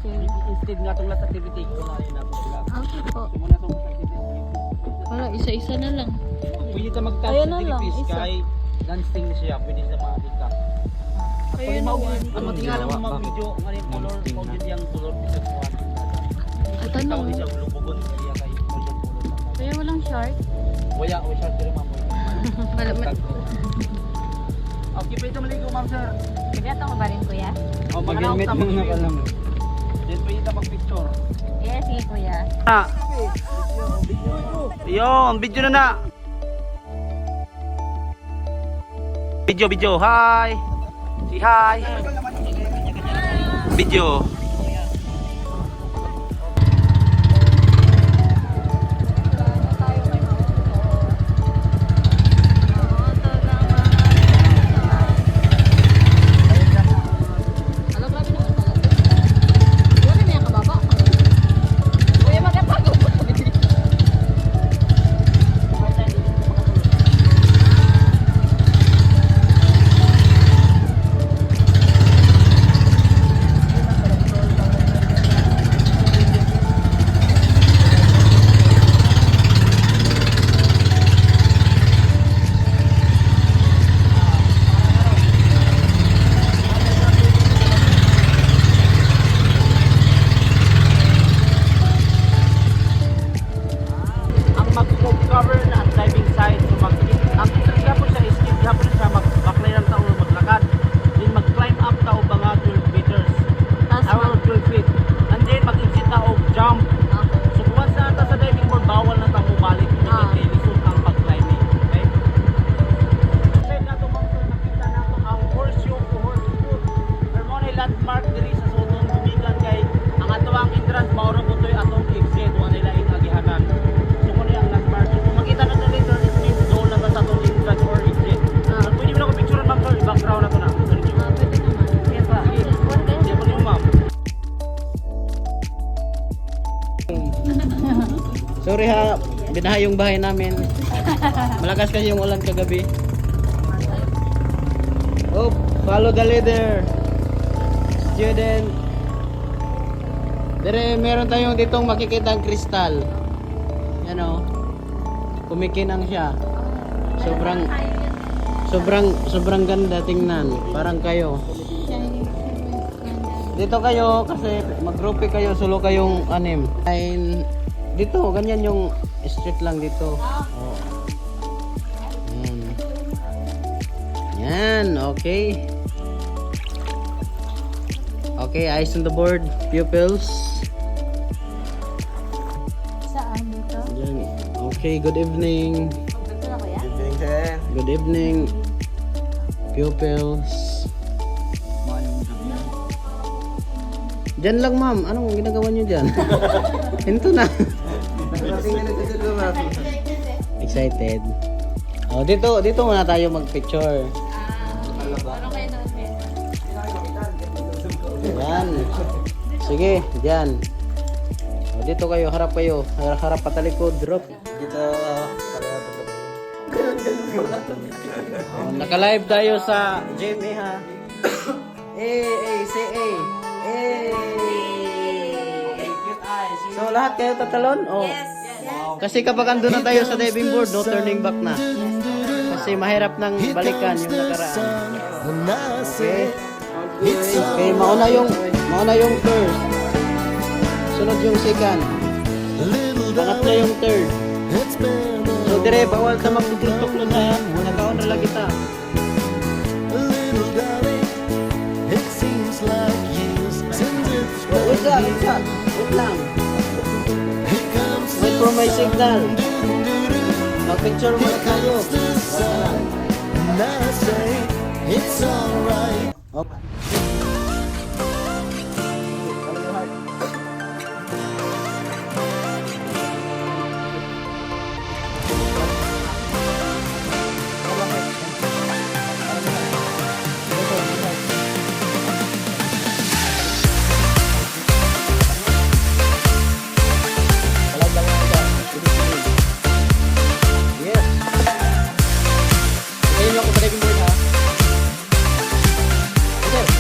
Okay. Instead nga itong last activity, ko na rin natin sila. Okay po. So muna itong last activity. Wala, isa-isa na lang. Pwede ka mag-touch Ayun sa na lang, jellyfish isa. kay dancing siya, pwede siya makakita. Ayun na lang. Ang matingalan mo mga video, ngayon color, kung yun yung color, bisa ko At ano? tawag siya lubugon, kaya kay golden color. Kaya walang shark? Wala, o siya sila ma'am. Wala. Okay, pwede maligo ma'am sir. Pwede ito ko ba rin, kuya? O, mag-helmet mo na pala mo. Then pwede ka mag-picture. Yes, sige, kuya. Yung video na na. Video, hi. Si hi. Video. Cover na ang diving site. So ang entrance hapon siya is hapon siya mag-baklay ng tao maglakad. Then mag-climb up tao pa nga 12 meters. Or 12 feet. And then mag-exit tao jump. So kung once na sa diving board, bawal na tao balik. Hindi lisod ang pag-climbing. Okay? Side na ito mga sir, nakita na ito ang horseshoe o horseshoe. Harmony landmark diri sa Sotong Bumigan kay ang atuang entrance mauro po ito atong exit. Wala nila agihanan. So kung yung landmark. Kung makita na ito later, it means doon na sa atong entrance or exit. So pwede mo na ko picture ma'am sir, background na ito na. Pwede naman. Kaya pa. Hindi po niyo ma'am. Sorry ha, binaha yung bahay namin. Malakas kasi yung ulan kagabi. Oh, follow the leader. Student. Dire meron tayong ditong makikita ang kristal. Yan o. Kumikinang siya. Sobrang ganda tingnan. Parang kayo. Dito kayo kasi mag-groupe kayo, solo kayong anim. Ay dito, ganyan yung street lang dito. Oh. Yan, okay. Okay, eyes on the board, pupils. Saan dito? Yan. Okay, good evening. Ito na, kuya? Good evening, pupils. Diyan lang ma'am, anong ginagawa niyo diyan? Hinto na. Excited. Oh, dito muna tayo mag-picture. Parang kayo na, Yan. Sige, diyan. Oh, dito kayo, harap kayo. Harap patalikod, drop. Dito. Oh, naka-live tayo sa GMA ha. Say A. So lahat kayo tatalon? Oh. Yes. Kasi kapag andun na tayo sa diving board, no turning back na. Kasi mahirap nang balikan yung nakaraan. Okay. Okay, mauna yung first. Sunod yung second. Pangatlo yung third. So dire bawal sa magtutok-tuklon ha. Nakaon na lang kita. Wait lang. Wait for my signal. Mag-picture muna tayo. Okay. Yes. Ngayon ako sa diving board ha. Okay.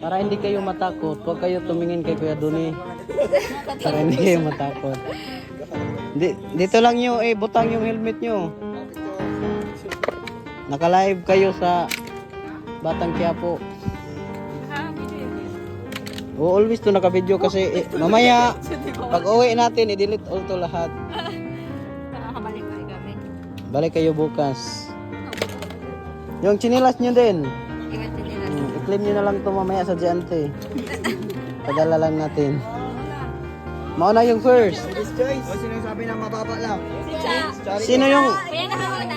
Para hindi kayo matakot, huwag kayo tumingin kay Kuya Duni. Para hindi kayo matakot. Dito lang nyo, butang yung helmet nyo. Naka-live kayo sa Batang Quiapo. Always to naka-video kasi mamaya pag uwi natin, i-delete all to lahat. Nakakabalik-balik kami. Balik kayo bukas. Yung chinilas nyo din. Iwan din nila. I-claim nyo na lang to mamaya sa Giante. Padala lang natin. Mauna yung first. Sino yung sabi na mababa lang? Sino yung Kaya nakauna.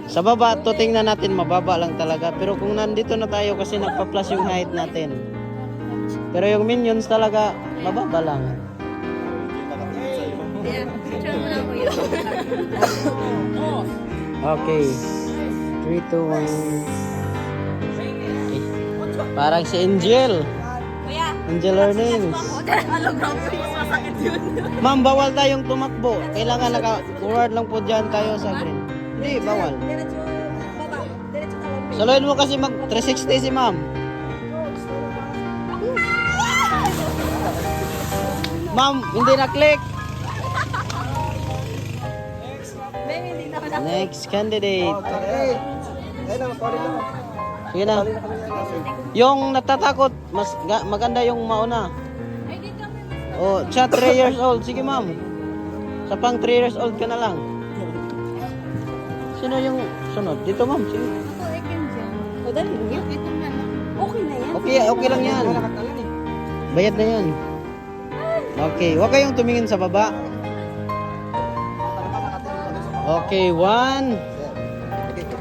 sa baba? To tingnan natin, mababa lang talaga. Pero kung nandito na tayo kasi nagpa-plus yung height natin. Pero yung minions talaga mababa lang. Kaya, picture mo na ko yun. Okay. 3, 2, 1. Parang si Angel. Kuya. Angel Earnings. Alam ko, mas masakit yun. Ma'am, bawal tayong tumakbo. Kailangan naka-forward lang po dyan tayo sa green. Hindi, bawal. Diretso, baba. Diretso tawag. Saloyin mo kasi mag 360 si ma'am. Ma'am, hindi na-click. Baby, hindi na ako Next candidate. Okay. Ayun na, sorry lang. Sige na. Yung natatakot, maganda yung mauna. Ay, dito kami. Oh, siya 3 years old. Sige ma'am. Sa pang 3 years old ka na lang. Sino yung sunod? Dito ma'am. Sige. Ako, I can dyan. O, dali mo yan. Ito na lang. Okay na yan. Okay lang yan. Bayad na yan. Okay, huwag kayong tumingin sa baba. Okay, 1. Okay, dito.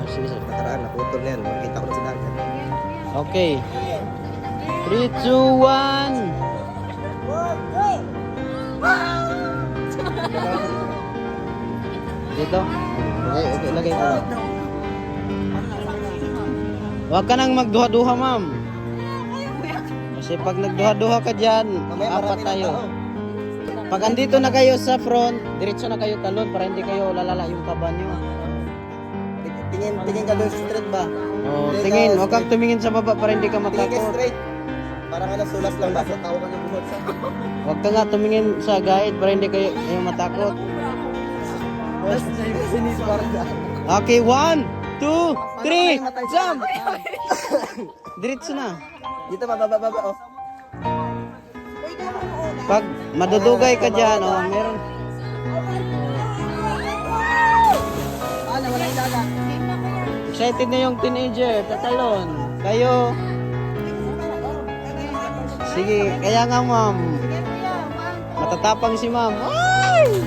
Sige, sir. Nakaraan, naputol na yan. Makita ko na si Duncan. Okay. 3, 2, 1. Dito. Okay, lagay ko. Huwag ka nang magduha-duha, ma'am. Kasi pag nagduha-duha ka dyan, apat tayo. Pag andito na kayo sa front, diretso na kayo talon para hindi kayo lalala yung kaba nyo. Tingin ka doon straight ba? Oh, tingin, huwag kang tumingin sa baba para hindi ka Tingin ka matakot. straight. Parang ano, sulas lang ba? Sa tao ka niya buhot sa... Huwag ka nga tumingin sa guide para hindi kayo matakot. Sinis parang Okay, 1, 2, 3, jump! Diretso na. Dito, baba, oh. Pag madudugay ka dyan, oh, meron. Wala ilala. Excited na yung teenager, tatalon. Kayo. Sige, kaya nga ma'am. Matatapang si ma'am. Ay!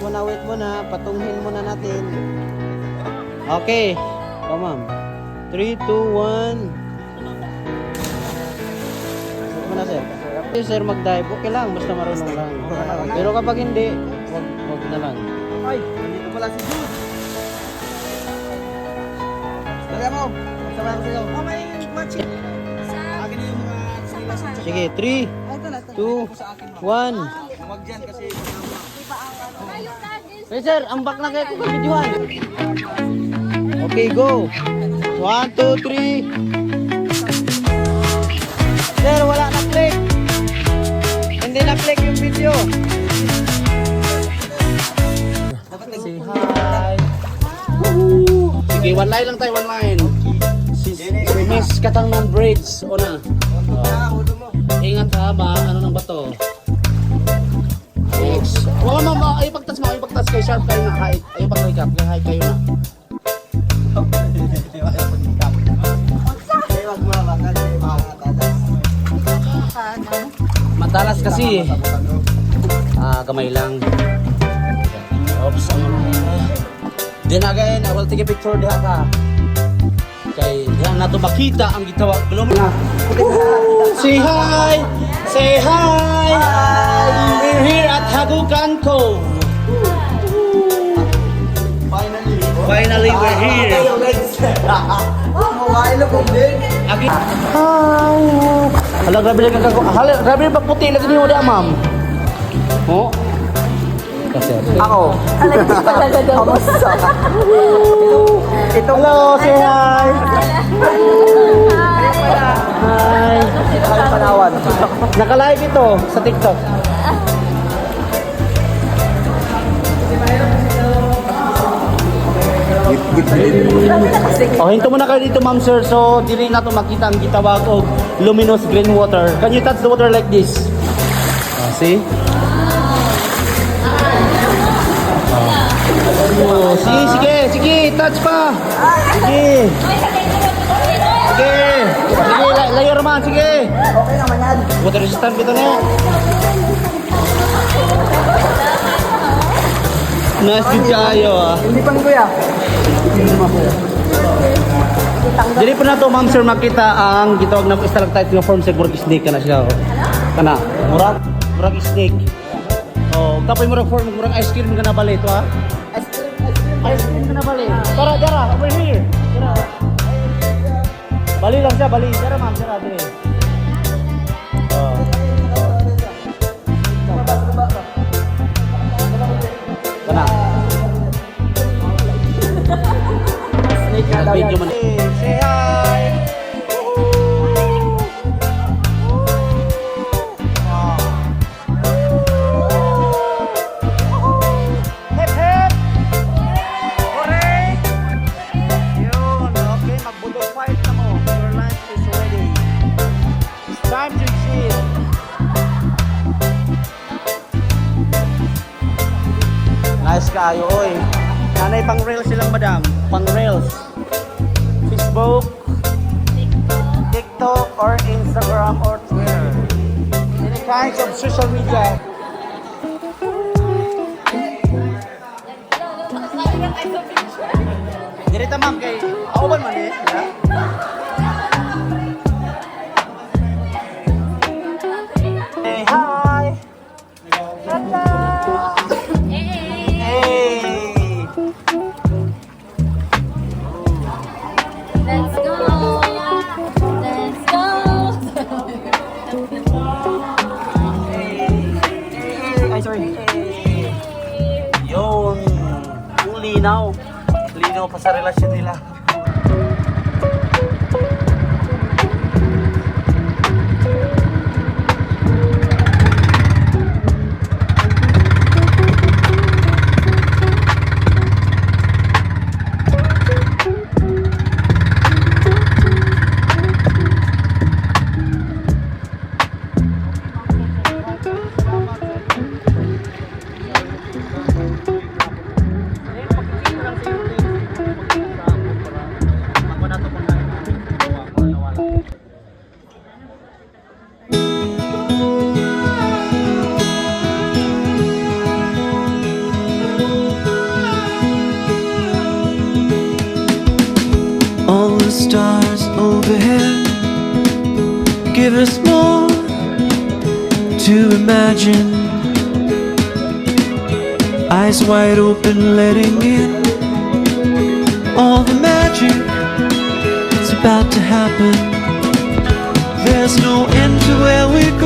Wait muna, patunghin muna natin. Okay. O ma'am. 3, 2, 1. Muna sir. Okay sir, mag-dive. Okay lang, basta marunong lang. Pero kapag hindi, wag na lang. Ay, nandito pala si Jude. Dali mo. Magsama ko sa'yo. Oh, may matching. Akin na yung mga... Sige, 3, 2, 1. Huwag dyan kasi... Hey sir, ambak na kayo kung videohan. Okay, go. 1, 2, 3. Sir, wala na click. Hindi na click yung video. Say hi. Sige, one line lang tayo, one line. Si Miss Katangnan Braids. Una. Ingat ha, ano nang bato. Next. Oo, mama, ay pagtas kay sharp kayo na height. Ay pag-recap, kay height kayo na. Matalas kasi. Gamay lang. Oops. Then again, I will take a picture diha ka. Kay diha na to makita ang gitawa. Belum na. Say hi! Say hi! We're here at Hagukan Cove. Finally, we're here. Hi! Hala, grabe lang ako. Hala, grabe lang puti lagi niyo dia, ma'am. Oh. Kasi Ako. Alay, hindi talaga daw. Ito. hello, say hi. Hi. Ay, Palawan. Naka-live ito sa TikTok. Oh, hinto muna kayo dito, ma'am sir. So, dili na to makita ang gitawag og luminous green water. Can you touch the water like this? See? Oh, sige, sige, sige, touch pa. Sige. Sige. Sige, layer man, sige. Okay naman yan. Water resistant kita na. Nice good kayo ah. Hindi pa ni kuya. Jadi po na to, ma'am sir, makita ang gitawag na stalactite nga form sa murag snake kana siya. Oh. Kana, murag snake. Oh, tapoy murag form, murag ice cream nga nabali ito ha. Ice cream nga nabali. Tara, dara, over here. Dara. Bali lang siya, bali. Dara ma'am, dara dire. Oh. Kana. Snake na daw yan. Video man. Say hi. Hip hip. Hooray. Yun, okay, magbulog fight na mo. Your lunch is ready. It's time to chill. Nice kaayo, oy. Nanay pang reels silang madam. Pang reels. Facebook, TikTok, or Instagram, or Twitter. Any kinds of social media. Dirita ma'am kay Awan man eh. Hey, hi. Hello. Hey. Let's go! Let's go! Ay, sorry. Yun. Ang linaw. Linaw pa sa relasyon nila. All the stars overhead give us more to imagine. Eyes wide open, letting in all the magic that's about to happen. There's no end to where we're